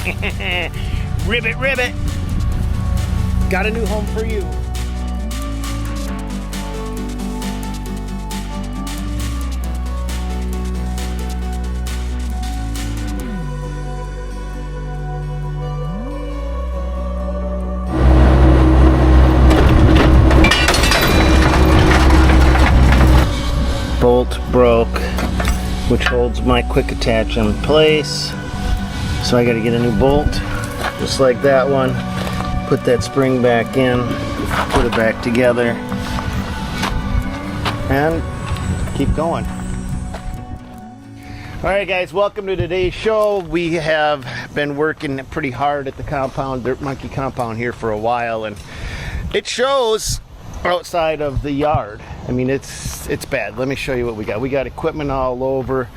Ribbit, ribbit. Got a new home for you. Bolt broke, which holds my quick attach in place. So I got to get a new bolt, just like that one. Put that spring back in, put it back together, and keep going. All right, guys, welcome to today's show. We have been working pretty hard at the compound, Dirt Monkey compound here for a while, and it shows outside of the yard. I mean, it's bad. Let me show you what we got. We got equipment all over.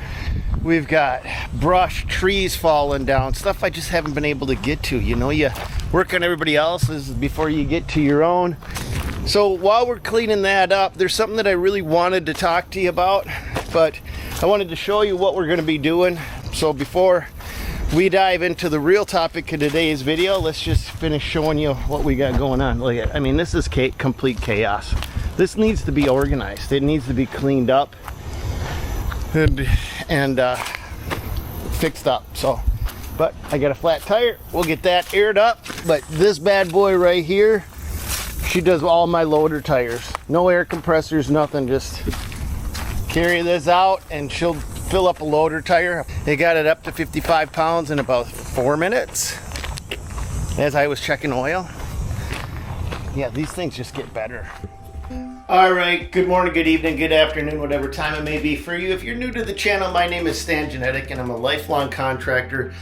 We've got brush, trees falling down, stuff I just haven't been able to get to. You know, you work on everybody else's before you get to your own. So while we're cleaning that up, there's something that I really wanted to talk to you about, but I wanted to show you what we're going to be doing. So before we dive into the real topic of today's video, let's just finish showing you what we got going on. Look at, I mean, this is complete chaos. This needs to be organized. It needs to be cleaned up and fixed up. So, but I got a flat tire. We'll get that aired up. But this bad boy right here, she does all my loader tires. No air compressors, nothing. Just carry this out and she'll fill up a loader tire. They got it up to 55 pounds in about 4 minutes as I was checking oil. Yeah, these things just get better. All right, good morning, good evening, good afternoon, whatever time it may be for you. If you're new to the channel, my name is Stan Genetic and I'm a lifelong contractor.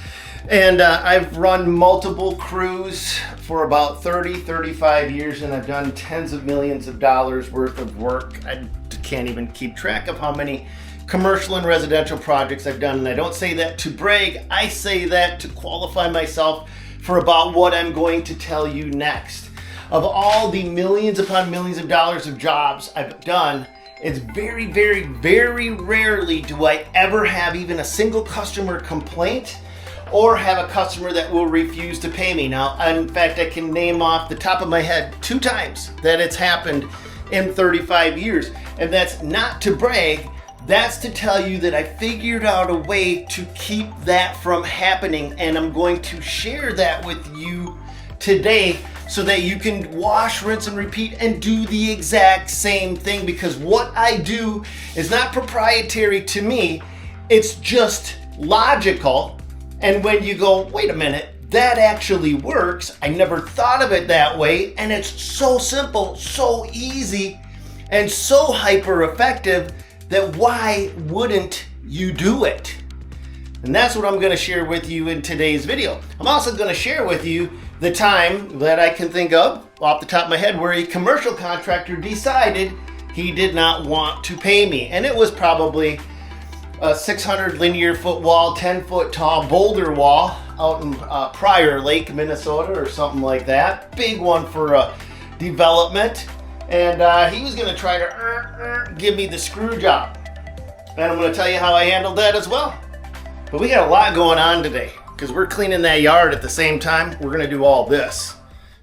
And I've run multiple crews for about 35 years, and I've done tens of millions of dollars worth of work. I can't even keep track of how many commercial and residential projects I've done, and I don't say that to brag. I say that to qualify myself for about what I'm going to tell you next. Of all the millions upon millions of dollars of jobs I've done, it's very, very, very rarely do I ever have even a single customer complaint or have a customer that will refuse to pay me. Now, in fact, I can name off the top of my head 2 times that it's happened in 35 years. And that's not to brag. That's to tell you that I figured out a way to keep that from happening, and I'm going to share that with you today so that you can wash, rinse, and repeat and do the exact same thing, because what I do is not proprietary to me, it's just logical. And when you go, wait a minute, that actually works, I never thought of it that way, and it's so simple, so easy, and so hyper effective, that why wouldn't you do it? And that's what I'm going to share with you in today's video. I'm also going to share with you the time that I can think of off the top of my head where a commercial contractor decided he did not want to pay me. And it was probably a 600 linear foot wall, 10 foot tall boulder wall out in Prior Lake, Minnesota, or something like that. Big one for development. And he was going to try to give me the screw job. And I'm going to tell you how I handled that as well. But we got a lot going on today because we're cleaning that yard at the same time. We're going to do all this.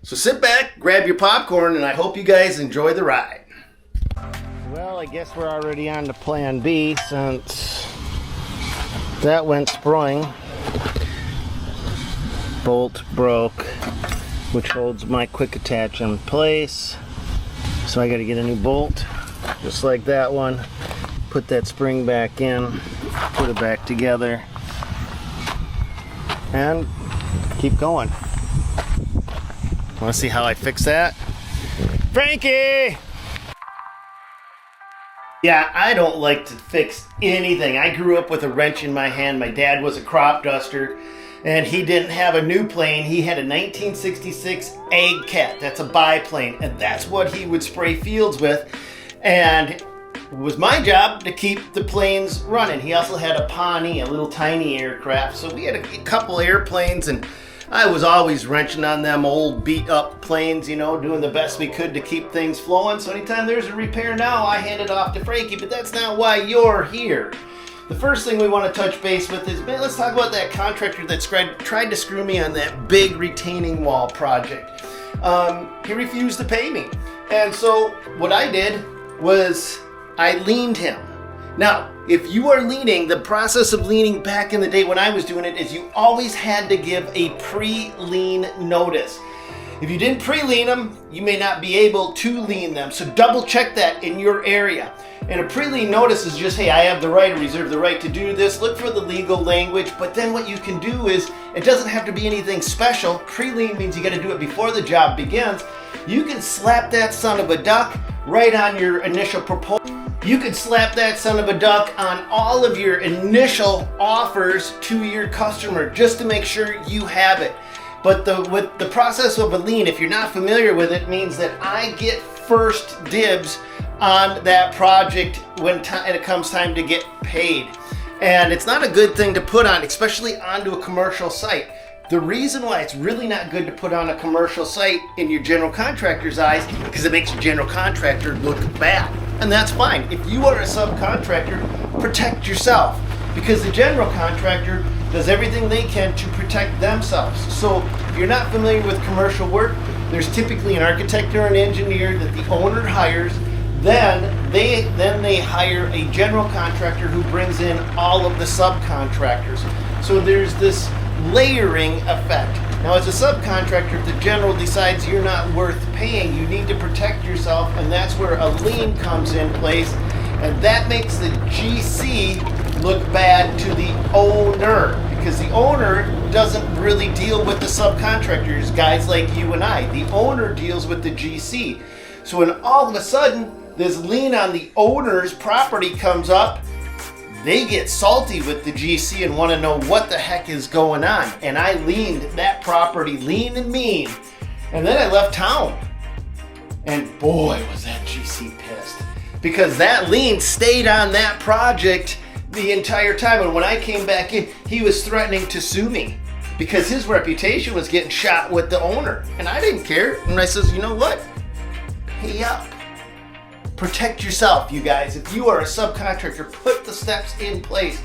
So sit back, grab your popcorn, and I hope you guys enjoy the ride. Well, I guess we're already on to plan B since that went sprung. Bolt broke, which holds my quick attach in place. So I got to get a new bolt, just like that one. Put that spring back in, put it back together, and keep going. Want to see how I fix that? Frankie! Yeah, I don't like to fix anything. I grew up with a wrench in my hand. My dad was a crop duster, and he didn't have a new plane. He had a 1966 Egg Cat. That's a biplane, and that's what he would spray fields with. And it was my job to keep the planes running. He also had a Pawnee, a little tiny aircraft. So we had a couple airplanes, and I was always wrenching on them old beat up planes, you know, doing the best we could to keep things flowing. So anytime there's a repair now, I hand it off to Frankie, but that's not why you're here. The first thing we want to touch base with is, man, let's talk about that contractor that tried to screw me on that big retaining wall project. He refused to pay me. And so what I did was I liened him. Now, if you are liening, the process of liening back in the day when I was doing it is you always had to give a pre-lien notice. If you didn't pre-lien them, you may not be able to lien them. So double check that in your area. And a pre-lien notice is just, hey, I have the right, I reserve the right to do this. Look for the legal language. But then what you can do is, it doesn't have to be anything special. Pre-lien means you got to do it before the job begins. You can slap that son of a duck right on your initial proposal. You could slap that son of a duck on all of your initial offers to your customer just to make sure you have it. But with the process of a lien, if you're not familiar with it, means that I get first dibs on that project when it comes time to get paid. And it's not a good thing to put on, especially onto a commercial site. The reason why it's really not good to put on a commercial site in your general contractor's eyes, because it makes your general contractor look bad. And that's fine. If you are a subcontractor, protect yourself, because the general contractor does everything they can to protect themselves. So if you're not familiar with commercial work, there's typically an architect or an engineer that the owner hires. Then they hire a general contractor who brings in all of the subcontractors. So there's this layering effect. Now, as a subcontractor, if the general decides you're not worth paying, you need to protect yourself, and that's where a lien comes in place, and that makes the GC look bad to the owner, because the owner doesn't really deal with the subcontractors, guys like you and I. The owner deals with the GC. So when all of a sudden this lien on the owner's property comes up, they get salty with the GC and want to know what the heck is going on. And I liened that property, lean and mean. And then I left town. And boy, was that GC pissed. Because that lien stayed on that project the entire time. And when I came back in, he was threatening to sue me because his reputation was getting shot with the owner. And I didn't care. And I says, you know what? Pay up. Protect yourself, you guys. If you are a subcontractor, put the steps in place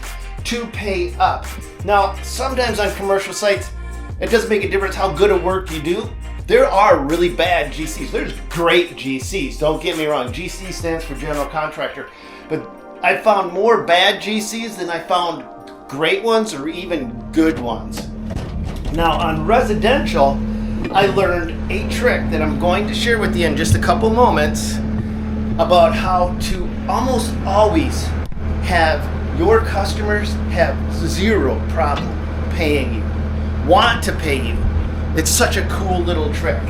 to pay up. Now, sometimes on commercial sites, it doesn't make a difference how good a work you do. There are really bad GCs. There's great GCs, don't get me wrong. GC stands for General Contractor. But I found more bad GCs than I found great ones or even good ones. Now, on residential, I learned a trick that I'm going to share with you in just a couple moments about how to almost always have your customers have zero problem paying you, want to pay you. It's such a cool little trick.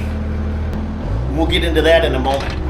We'll get into that in a moment.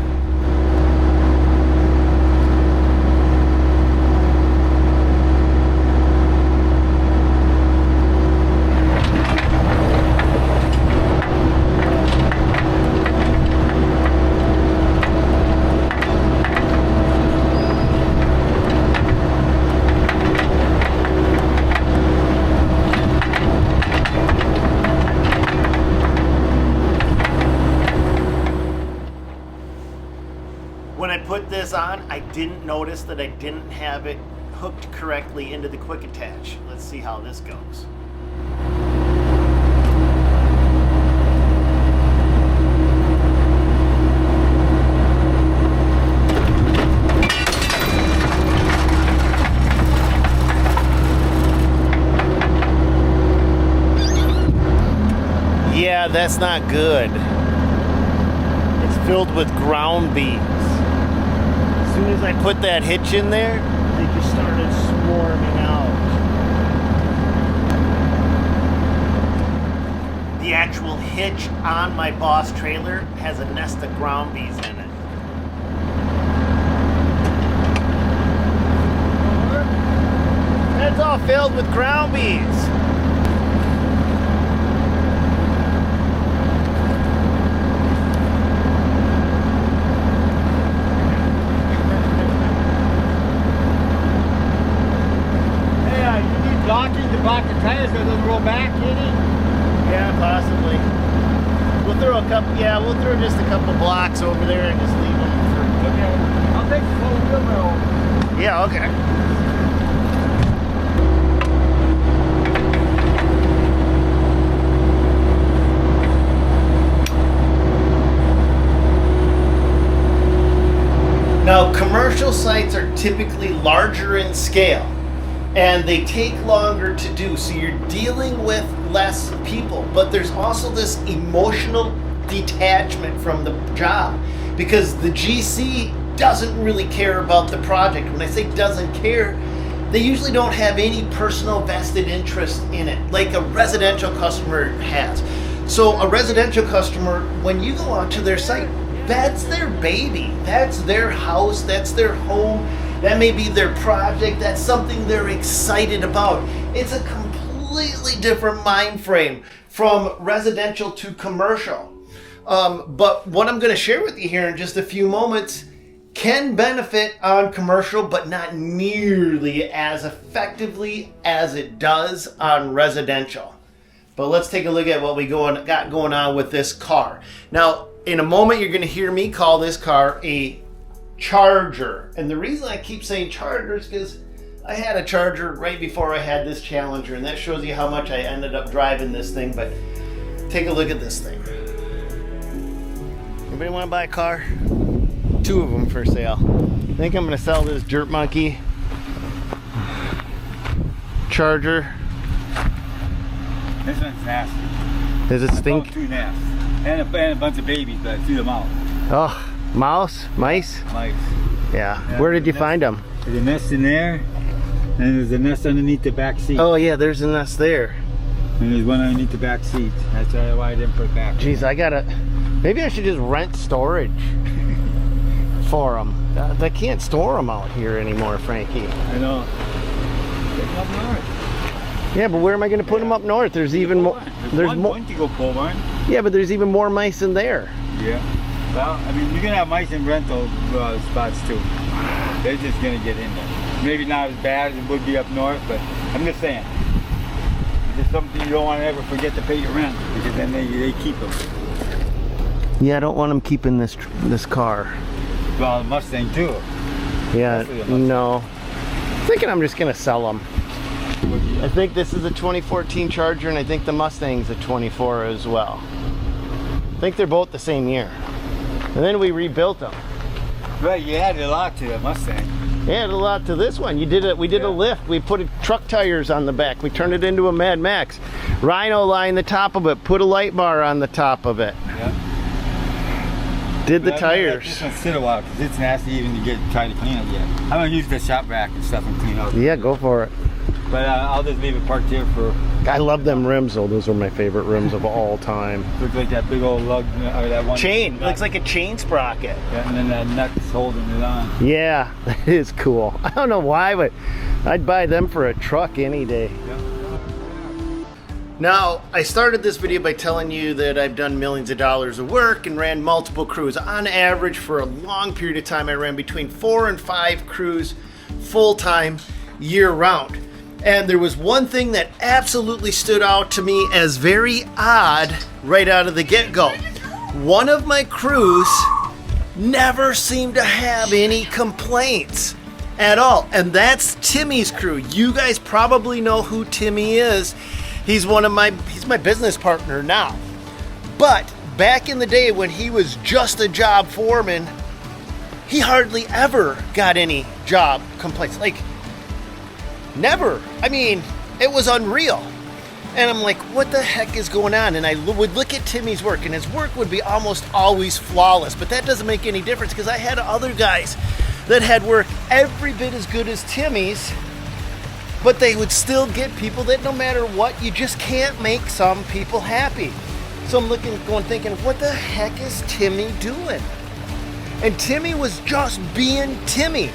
When I put this on, I didn't notice that I didn't have it hooked correctly into the quick attach. Let's see how this goes. Yeah, that's not good. It's filled with ground beans. As soon as I put that hitch in there, they just started swarming out. The actual hitch on my Boss trailer has a nest of ground bees in it. It's all filled with ground bees. Blocking to block the tires so it doesn't roll back, Katie? Yeah, possibly. We'll throw we'll throw just a couple blocks over there and just leave them for. Okay. I'll take the whole wheel. Yeah, okay. typically larger in scale, and they take longer to do, so you're dealing with less people. But there's also this emotional detachment from the job, because the GC doesn't really care about the project. When I say doesn't care, they usually don't have any personal vested interest in it, like a residential customer has. So a residential customer, when you go onto their site, that's their baby, that's their house, that's their home, that may be their project, that's something they're excited about. It's a completely different mind frame from residential to commercial. But what I'm going to share with you here in just a few moments can benefit on commercial, but not nearly as effectively as it does on residential. But let's take a look at what we got going on with this car. Now, in a moment, you're going to hear me call this car a Charger. And the reason I keep saying Charger is because I had a Charger right before I had this Challenger, and that shows you how much I ended up driving this thing. But take a look at this thing. Anybody want to buy a car? 2 of them for sale. I think I'm going to sell this Dirt Monkey Charger. This one's nasty. Does it stink? 2 nests. And a bunch of babies, but I threw them out. Oh, mice? Mice. Yeah. Where did you find them? There's a nest in there, and there's a nest underneath the back seat. Oh yeah, there's a nest there. And there's one underneath the back seat. That's why I didn't put it back. Jeez, maybe I should just rent storage for them. They can't store them out here anymore, Frankie. I know. Take them up north. Yeah, but where am I going to put them up north? There's even more. There's more. One to go pole barn. Yeah, but there's even more mice in there. Yeah. Well, I mean, you're gonna have mice in rental spots too. They're just gonna get in there. Maybe not as bad as it would be up north, but I'm just saying. It's something you don't want to ever forget to pay your rent, because then they keep them. Yeah, I don't want them keeping this car. Well, the Mustang too. Yeah, no. I'm thinking I'm just gonna sell them. I think this is a 2014 Charger, and I think the Mustang's a 24 as well. I think they're both the same year. And then we rebuilt them. Right, you added a lot to the Mustang. Added a lot to this one. We did a lift. We put truck tires on the back. We turned it into a Mad Max. Rhino lined the top of it. Put a light bar on the top of it. Yeah. Did the tires. This one sit a while because it's nasty even to try to clean it yet. I'm gonna use the shop vac and stuff and clean up. Yeah, go for it. But I'll just leave it parked here for. I love them rims though. Those are my favorite rims of all time. Looks like that big old lug, or that one chain. Looks like a chain sprocket. Yeah, and then that nut's holding it on. Yeah, that is cool. I don't know why, but I'd buy them for a truck any day. Yeah. Now, I started this video by telling you that I've done millions of dollars of work and ran multiple crews. On average, for a long period of time, I ran between 4 and 5 crews full-time, year-round. And there was one thing that absolutely stood out to me as very odd right out of the get-go. One of my crews never seemed to have any complaints at all. And that's Timmy's crew. You guys probably know who Timmy is. He's my business partner now. But back in the day when he was just a job foreman, he hardly ever got any job complaints. Like, never. I mean, it was unreal. And I'm like, what the heck is going on? And I would look at Timmy's work, and his work would be almost always flawless. But that doesn't make any difference, because I had other guys that had work every bit as good as Timmy's, but they would still get people that no matter what, you just can't make some people happy. So I'm thinking, what the heck is Timmy doing? And Timmy was just being Timmy.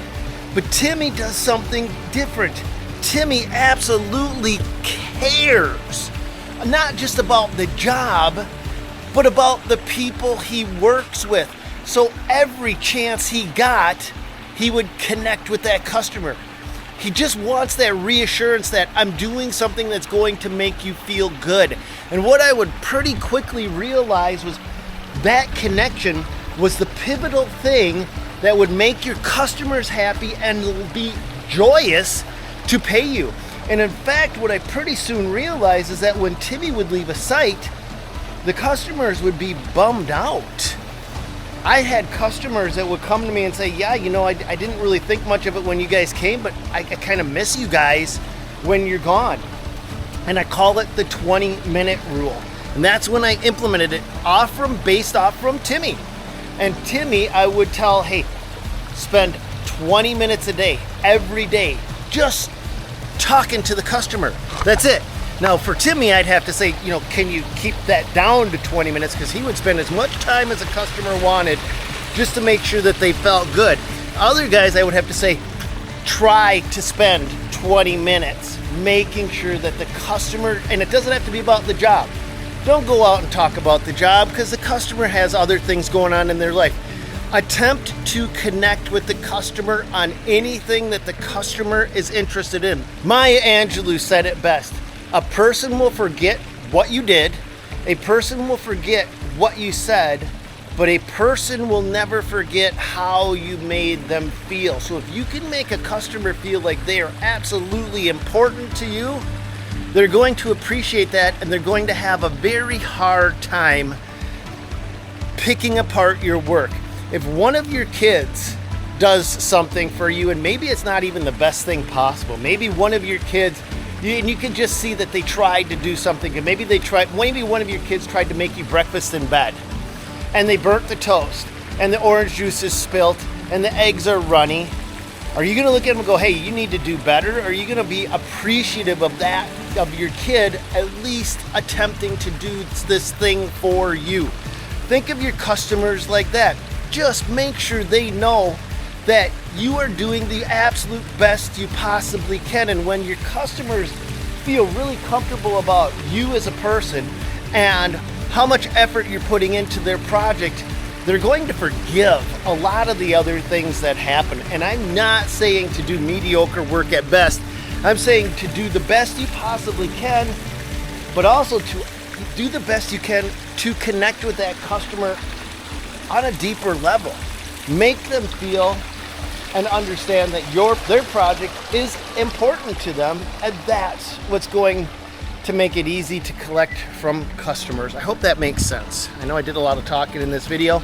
But Timmy does something different. Timmy absolutely cares. Not just about the job, but about the people he works with. So every chance he got, he would connect with that customer. He just wants that reassurance that I'm doing something that's going to make you feel good. And what I would pretty quickly realize was that connection was the pivotal thing that would make your customers happy and be joyous to pay you. And in fact, what I pretty soon realized is that when Timmy would leave a site, the customers would be bummed out. I had customers that would come to me and say, yeah, you know, I didn't really think much of it when you guys came, but I kind of miss you guys when you're gone. And I call it the 20-minute rule. And that's when I implemented it based off from Timmy. And Timmy, I would tell, hey, spend 20 minutes a day, every day, just talking to the customer. That's it. Now for Timmy, I'd have to say, you know, can you keep that down to 20 minutes? Because he would spend as much time as a customer wanted just to make sure that they felt good. Other guys, I would have to say, try to spend 20 minutes making sure that the customer, and it doesn't have to be about the job. Don't go out and talk about the job because the customer has other things going on in their life. Attempt to connect with the customer on anything that the customer is interested in. Maya Angelou said it best. A person will forget what you did, a person will forget what you said, but a person will never forget how you made them feel. So if you can make a customer feel like they are absolutely important to you, they're going to appreciate that, and they're going to have a very hard time picking apart your work. If one of your kids does something for you, and maybe it's not even the best thing possible, maybe one of your kids, and you can just see that they tried to do something, and maybe one of your kids tried to make you breakfast in bed, and they burnt the toast, and the orange juice is spilt, and the eggs are runny. Are you going to look at them and go, hey, you need to do better? Or are you going to be appreciative of that, of your kid at least attempting to do this thing for you? Think of your customers like that. Just make sure they know that you are doing the absolute best you possibly can. And when your customers feel really comfortable about you as a person and how much effort you're putting into their project, they're going to forgive a lot of the other things that happen. And I'm not saying to do mediocre work at best. I'm saying to do the best you possibly can, but also to do the best you can to connect with that customer on a deeper level. Make them feel and understand that their project is important to them, and that's what's going to make it easy to collect from customers. I hope that makes sense. I know I did a lot of talking in this video.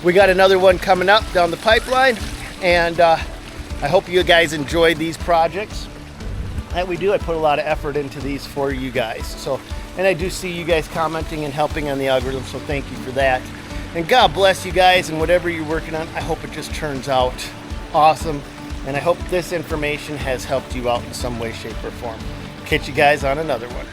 We got another one coming up down the pipeline, and I hope you guys enjoy these projects that we do. I put a lot of effort into these for you guys. So, and I do see you guys commenting and helping on the algorithm, so thank you for that. And God bless you guys, and whatever you're working on, I hope it just turns out awesome. And I hope this information has helped you out in some way, shape, or form. Catch you guys on another one.